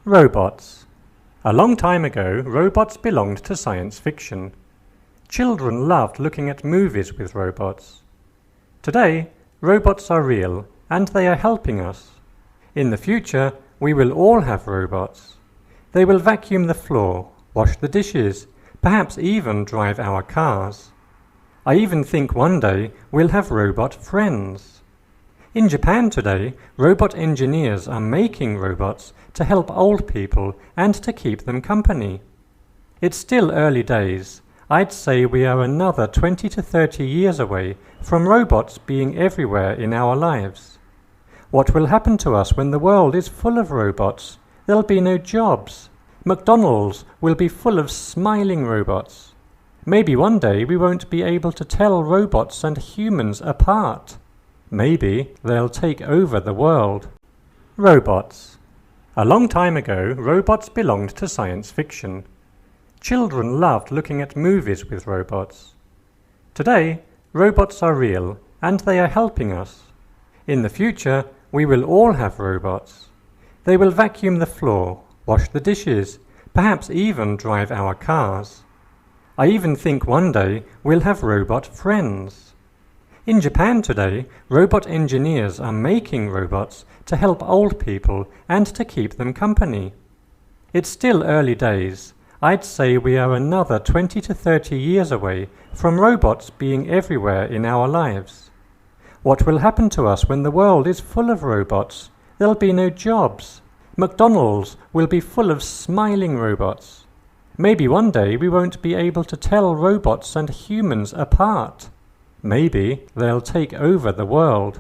Robots. A long time ago, robots belonged to science fiction. Children loved looking at movies with robots. Today, robots are real, and they are helping us. In the future, we will all have robots. They will vacuum the floor, wash the dishes, perhaps even drive our cars. I even think one day we'll have robot friends. In Japan today, robot engineers are making robots to help old people and to keep them company. It's still early days. I'd say we are another 20 to 30 years away from robots being everywhere in our lives. What will happen to us when the world is full of robots? There'll be no jobs. McDonald's will be full of smiling robots. Maybe one day we won't be able to tell robots and humans apart. Maybe they'll take over the world. Robots. A long time ago, robots belonged to science fiction. Children loved looking at movies with robots. Today, robots are real, and they are helping us. In the future, we will all have robots. They will vacuum the floor, wash the dishes, perhaps even drive our cars. I even think one day we'll have robot friends. In Japan today, robot engineers are making robots to help old people and to keep them company. It's still early days. I'd say we are another 20 to 30 years away from robots being everywhere in our lives. What will happen to us when the world is full of robots? There'll be no jobs. McDonald's will be full of smiling robots. Maybe one day we won't be able to tell robots and humans apart. Maybe they'll take over the world.